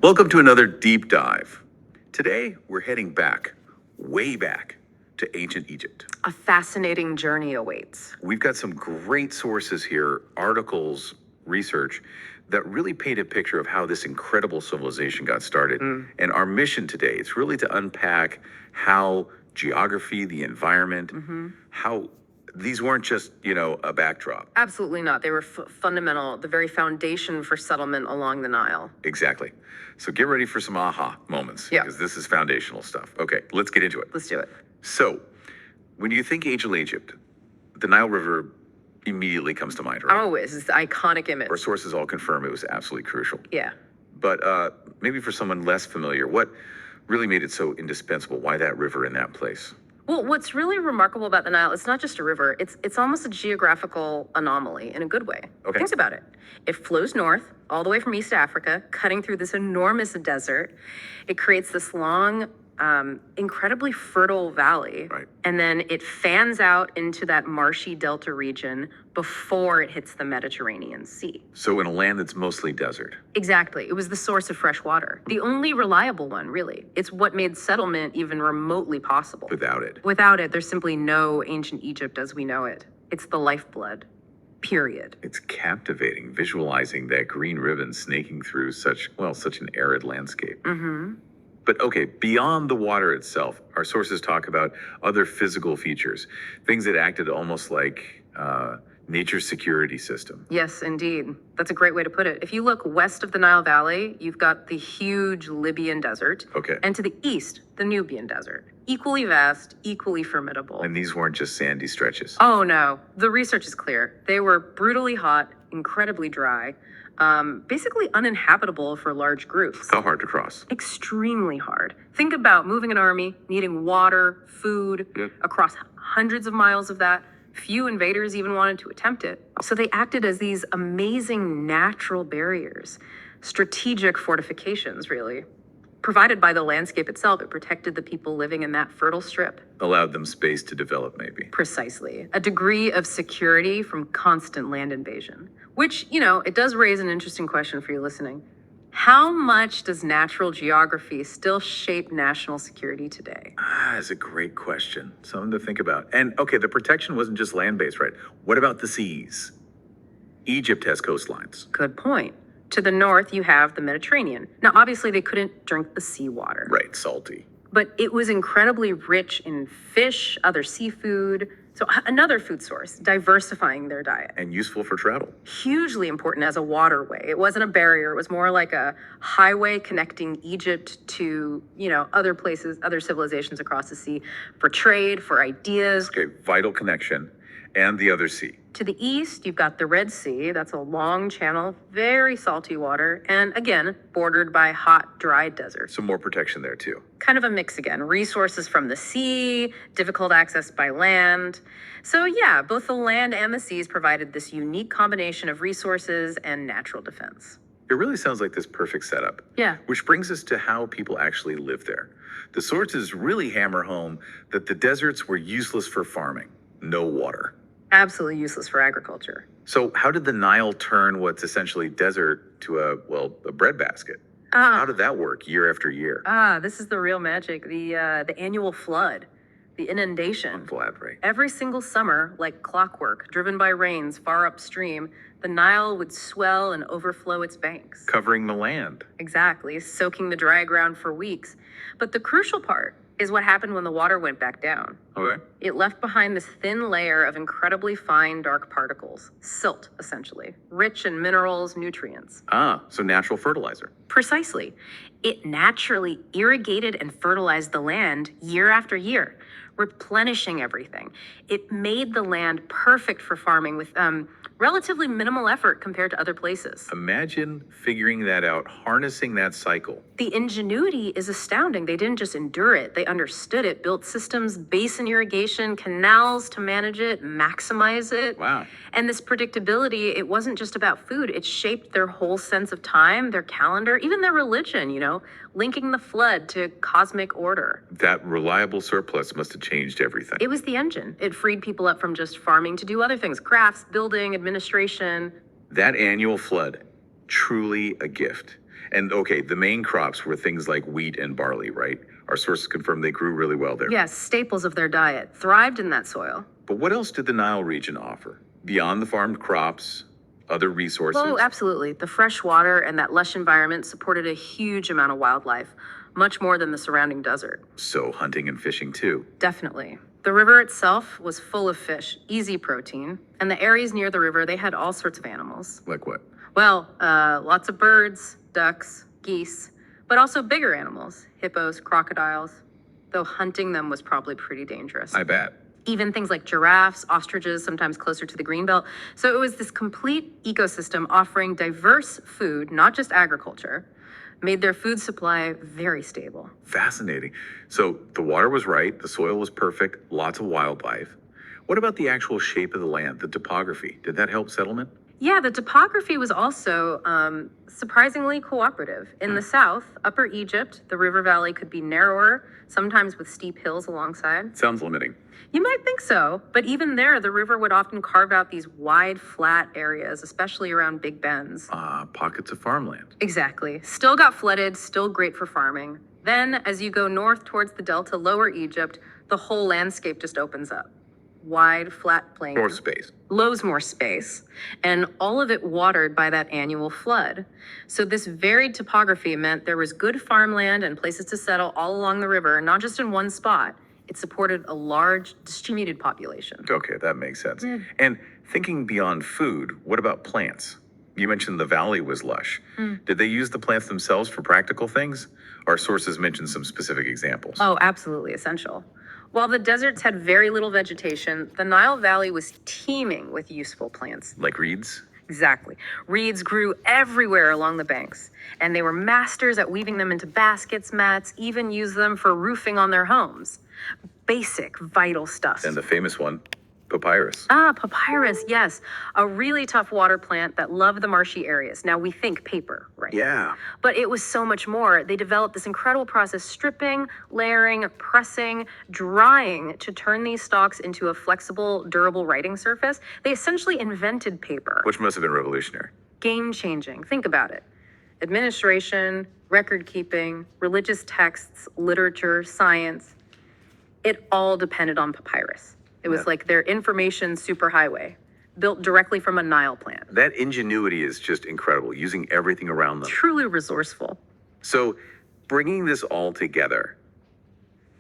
Welcome to another deep dive. Today, we're heading back, way back, to ancient Egypt. A fascinating journey awaits. We've got some great sources here, articles, research, that really paint a picture of how this incredible civilization got started. And our mission today is really to unpack how geography, the environment, how these weren't just, a backdrop. Absolutely not. They were fundamental, the very foundation for settlement along the Nile. Exactly. So get ready for some aha moments, Yeah. because this is foundational stuff. Okay, let's get into it. Let's do it. So, when you think ancient Egypt, the Nile River immediately comes to mind, right? Always. It's the iconic image. Our sources all confirm it was absolutely crucial. Yeah. But maybe for someone less familiar, what really made it so indispensable? Why that river in that place? Well, what's really remarkable about the Nile, it's not just a river, it's almost a geographical anomaly in a good way. Okay. Think about it. It flows north, all the way from East Africa, cutting through this enormous desert. It creates this long, incredibly fertile valley. Right. And then it fans out into that marshy delta region before it hits the Mediterranean Sea. So in a land that's mostly desert. Exactly. It was the source of fresh water. The only reliable one, really. It's what made settlement even remotely possible. Without it, There's simply no ancient Egypt as we know it. It's the lifeblood. Period. it's captivating visualizing that green ribbon snaking through such an arid landscape. But okay, beyond the water itself, our sources talk about other physical features, things that acted almost like nature's security system. Yes, indeed. That's a great way to put it. If you look west of the Nile Valley, you've got the huge Libyan desert. Okay. And to the east, the Nubian desert. Equally vast, equally formidable. And these weren't just sandy stretches. Oh no, the research is clear. They were brutally hot, incredibly dry, basically uninhabitable for large groups. How hard to cross? Extremely hard. Think about moving an army, needing water, food, Yeah. across hundreds of miles of that. Few invaders even wanted to attempt it. So they acted as these amazing natural barriers, strategic fortifications, really. Provided by the landscape itself, it protected the people living in that fertile strip. Allowed them space to develop, maybe. Precisely. A degree of security from constant land invasion. Which, it does raise an interesting question for you listening. How much does natural geography still shape national security today? That's a great question. Something to think about. And okay, the protection wasn't just land-based, right? What about the seas? Egypt has coastlines. Good point. To the north, you have the Mediterranean. Now, obviously, they couldn't drink the seawater. Right, salty. But it was incredibly rich in fish, other seafood. So another food source, diversifying their diet. And useful for travel. Hugely important as a waterway. It wasn't a barrier. It was more like a highway connecting Egypt to, other places, other civilizations across the sea for trade, for ideas. Okay, vital connection. And the other sea. To the east, you've got the Red Sea. That's a long channel, very salty water, and again, bordered by hot, dry deserts. Some more protection there too. Kind of a mix again. Resources from the sea, difficult access by land. So yeah, both the land and the seas provided this unique combination of resources and natural defense. It really sounds like this perfect setup. Yeah. Which brings us to how people actually live there. The sources really hammer home that the deserts were useless for farming. No water. Absolutely useless for agriculture. So how did the Nile turn what's essentially desert to a breadbasket? How did that work year after year? This is the real magic. The annual flood, the inundation. I'm glad, right? Every single summer, like clockwork, driven by rains far upstream, the Nile would swell and overflow its banks. Covering the land. Exactly, soaking the dry ground for weeks. But the crucial part is what happened when the water went back down. Okay. It left behind this thin layer of incredibly fine, dark particles, silt, essentially, rich in minerals, nutrients. So natural fertilizer. Precisely. It naturally irrigated and fertilized the land year after year, replenishing everything. It made the land perfect for farming with relatively minimal effort compared to other places. Imagine figuring that out, harnessing that cycle. The ingenuity is astounding. They didn't just endure it, they understood it, built systems, basin irrigation, canals to manage it, maximize it. Wow. And this predictability, it wasn't just about food. It shaped their whole sense of time, their calendar, even their religion, linking the flood to cosmic order. That reliable surplus must have changed everything. It was the engine. It freed people up from just farming to do other things, crafts, building, administration. That annual flood, truly a gift. And okay, the main crops were things like wheat and barley, right? Our sources confirm they grew really well there. Yes, staples of their diet thrived in that soil. But what else did the Nile region offer? Beyond the farmed crops, other resources? Oh, absolutely. The fresh water and that lush environment supported a huge amount of wildlife, much more than the surrounding desert. So hunting and fishing too. Definitely. The river itself was full of fish, easy protein, and the areas near the river, they had all sorts of animals. Like what? Well, lots of birds, ducks, geese, but also bigger animals, hippos, crocodiles, though hunting them was probably pretty dangerous. I bet. Even things like giraffes, ostriches, sometimes closer to the greenbelt. So it was this complete ecosystem offering diverse food, not just agriculture, made their food supply very stable. Fascinating. So the water was right, the soil was perfect, lots of wildlife. What about the actual shape of the land, the topography? Did that help settlement? Yeah, the topography was also surprisingly cooperative. In the south, Upper Egypt, the river valley could be narrower, sometimes with steep hills alongside. Sounds limiting. You might think so, but even there, the river would often carve out these wide, flat areas, especially around big bends. Pockets of farmland. Exactly. Still got flooded, still great for farming. Then, as you go north towards the delta, lower Egypt, the whole landscape just opens up. Wide, flat plain. More space. Loads more space, and all of it watered by that annual flood. So this varied topography meant there was good farmland and places to settle all along the river, not just in one spot. It supported a large, distributed population. Okay, that makes sense. And thinking beyond food, what about plants? You mentioned the valley was lush. Did they use the plants themselves for practical things? Our sources mentioned some specific examples. Oh, absolutely essential. While the deserts had very little vegetation, the Nile Valley was teeming with useful plants. Like reeds? Exactly. Reeds grew everywhere along the banks, and they were masters at weaving them into baskets, mats, even used them for roofing on their homes. Basic, vital stuff. And the famous one, papyrus. Papyrus, yes. A really tough water plant that loved the marshy areas. Now we think paper, right? Yeah. But it was so much more. They developed this incredible process, stripping, layering, pressing, drying to turn these stalks into a flexible, durable writing surface. They essentially invented paper. Which must have been revolutionary. Game-changing. Think about it. Administration, record keeping, religious texts, literature, science. It all depended on papyrus. It was like their information superhighway, built directly from a Nile plant. That ingenuity is just incredible, using everything around them. Truly resourceful. So, bringing this all together,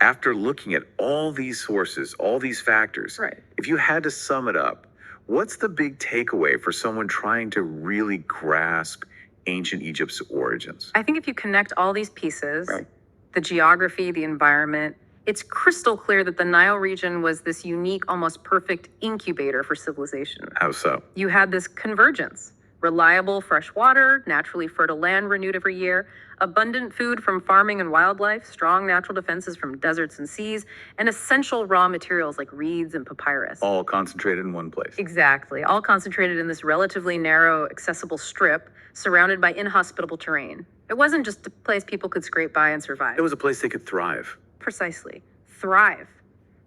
after looking at all these sources, all these factors, Right. if you had to sum it up, what's the big takeaway for someone trying to really grasp ancient Egypt's origins? I think if you connect all these pieces, Right. the geography, the environment, it's crystal clear that the Nile region was this unique, almost perfect incubator for civilization. How so? You had this convergence: reliable fresh water, naturally fertile land renewed every year, abundant food from farming and wildlife, strong natural defenses from deserts and seas, and essential raw materials like reeds and papyrus. All concentrated in one place. Exactly, all concentrated in this relatively narrow, accessible strip surrounded by inhospitable terrain. It wasn't just a place people could scrape by and survive. It was a place they could thrive. Precisely. Thrive.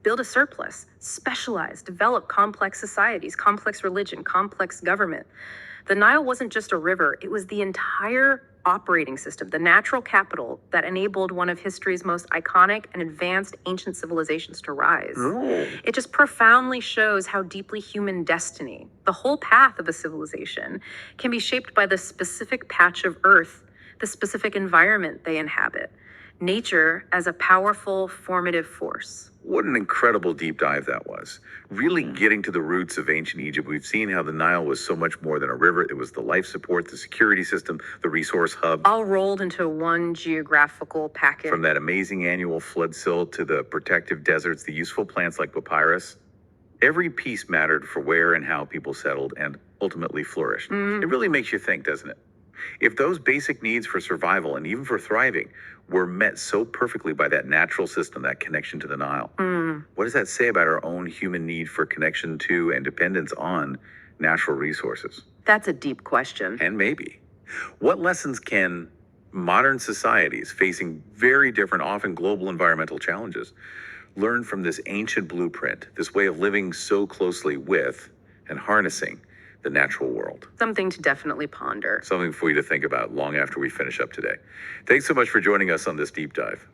Build a surplus. Specialize. Develop complex societies, complex religion, complex government. The Nile wasn't just a river, it was the entire operating system, the natural capital that enabled one of history's most iconic and advanced ancient civilizations to rise. It just profoundly shows how deeply human destiny, the whole path of a civilization, can be shaped by the specific patch of earth, the specific environment they inhabit. Nature as a powerful, formative force. What an incredible deep dive that was. Really getting to the roots of ancient Egypt. We've seen how the Nile was so much more than a river. It was the life support, the security system, the resource hub. All rolled into one geographical package. From that amazing annual flood silt to the protective deserts, the useful plants like papyrus. Every piece mattered for where and how people settled and ultimately flourished. It really makes you think, doesn't it? If those basic needs for survival and even for thriving were met so perfectly by that natural system, that connection to the Nile, what does that say about our own human need for connection to and dependence on natural resources? That's a deep question. And maybe, what lessons can modern societies facing very different, often global environmental challenges learn from this ancient blueprint, this way of living so closely with and harnessing the natural world. Something to definitely ponder. Something for you to think about long after we finish up today. Thanks so much for joining us on this deep dive.